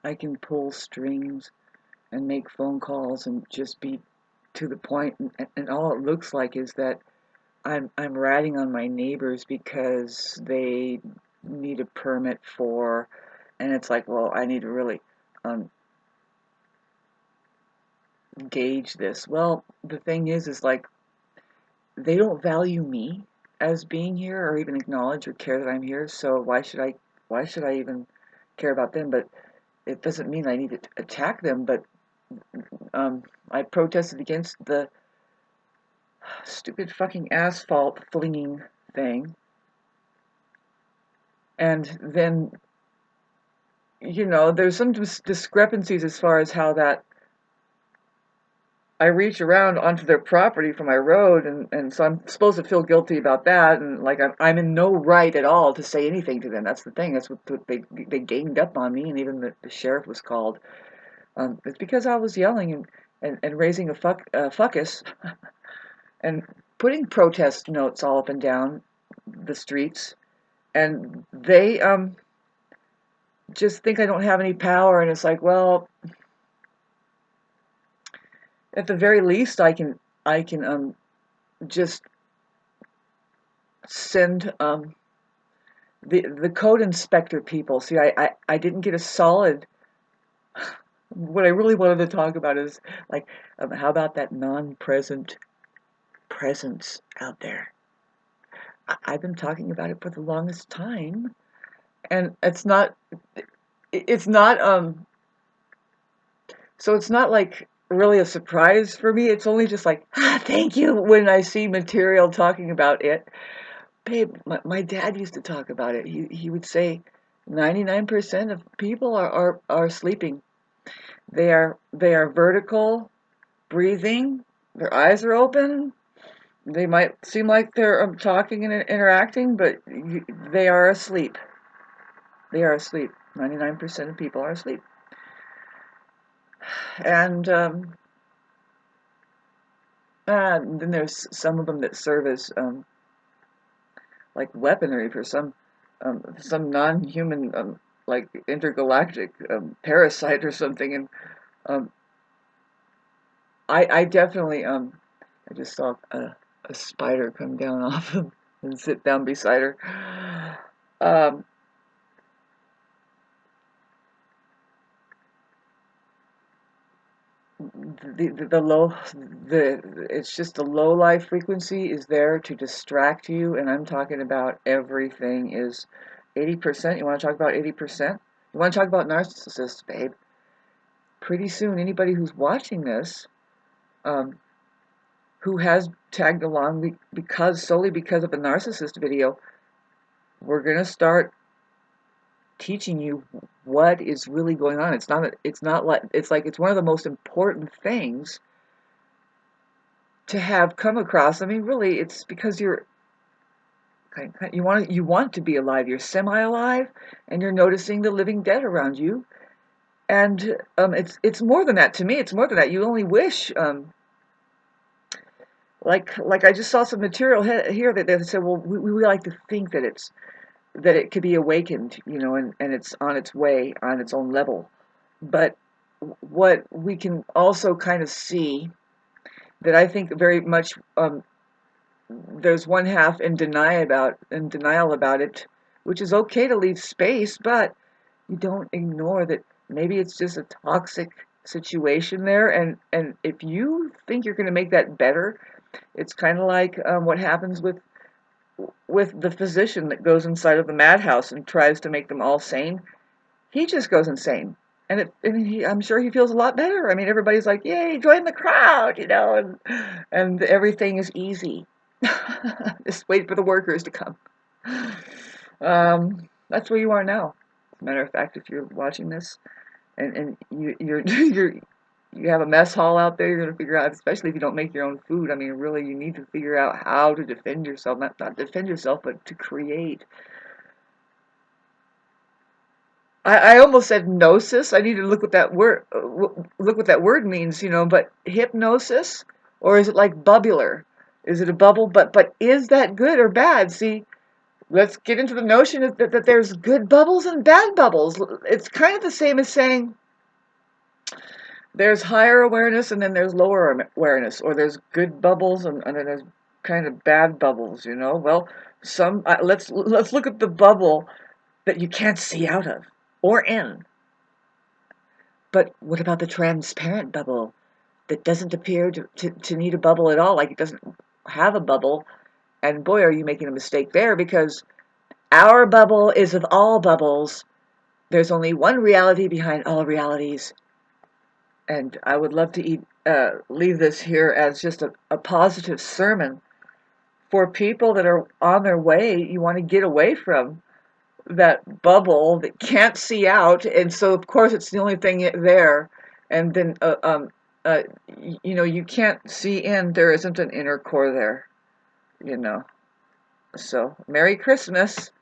I can pull strings and make phone calls and just be to the point, and all it looks like is that I'm ratting on my neighbors because they need a permit for, and it's like, well, I need to really um, gauge this. Well, the thing is like they don't value me as being here or even acknowledge or care that I'm here. So why should I even care about them? But it doesn't mean I need to attack them. But I protested against the stupid fucking asphalt flinging thing, and then there's some discrepancies as far as how that I reach around onto their property from my road, and so I'm supposed to feel guilty about that, and like I'm in no right at all to say anything to them. That's the thing. That's what they ganged up on me, and even the sheriff was called. It's because I was yelling and raising a fuckus and putting protest notes all up and down the streets, and they just think I don't have any power, and it's like, well, at the very least, I can just send the code inspector people. See, I didn't get a solid. What I really wanted to talk about is like, how about that non-present presence out there? I've been talking about it for the longest time, and it's not so it's not like really a surprise for me. It's only just like, thank you when I see material talking about it. Babe, my dad used to talk about it. He would say 99% of people are sleeping. They are vertical breathing. Their eyes are open. They might seem like they're talking and interacting, but they are asleep. They are asleep. 99% of people are asleep. And then there's some of them that serve as like weaponry for some non-human like intergalactic parasite or something. And um, I definitely I just saw a spider come down off him and sit down beside her. Um, the low it's just the low life frequency is there to distract you, and I'm talking about everything is 80%. You want to talk about 80%? You want to talk about narcissists, babe? Pretty soon, anybody who's watching this, um, who has tagged along solely because of a narcissist video, we're gonna start teaching you what is really going on. It's one of the most important things to have come across. I mean, really, it's because you want to be alive. You're semi-alive, and you're noticing the living dead around you. And it's more than that to me. It's more than that. You only wish. Like I just saw some material here that they said, well, we like to think that it could be awakened, and it's on its way, on its own level. But what we can also kind of see that I think very much there's one half in denial about it, which is okay to leave space, but you don't ignore that maybe it's just a toxic situation there, and if you think you're going to make that better, it's kind of like what happens with the physician that goes inside of the madhouse and tries to make them all sane. He just goes insane. I'm sure he feels a lot better. I mean, everybody's like, "Yay, join the crowd," and everything is easy. Just wait for the workers to come. That's where you are now. As a matter of fact, if you're watching this and you have a mess hall out there, you're gonna figure out, especially if you don't make your own food. I mean, really, you need to figure out how to defend yourself. Not defend yourself, but to create. I almost said gnosis. I need to look what that word means, but hypnosis, or is it like bubular? Is it a bubble? But is that good or bad? See, let's get into the notion that there's good bubbles and bad bubbles. It's kind of the same as saying there's higher awareness and then there's lower awareness, or there's good bubbles and then there's kind of bad bubbles, you know. Well, let's look at the bubble that you can't see out of or in. But what about the transparent bubble that doesn't appear to need a bubble at all, like it doesn't have a bubble? And boy, are you making a mistake there, because our bubble is of all bubbles. There's only one reality behind all realities. And I would love to leave this here as just a positive sermon for people that are on their way. You want to get away from that bubble that can't see out, and so of course it's the only thing there. And then, you know, you can't see in. There isn't an inner core there, you know. So, Merry Christmas.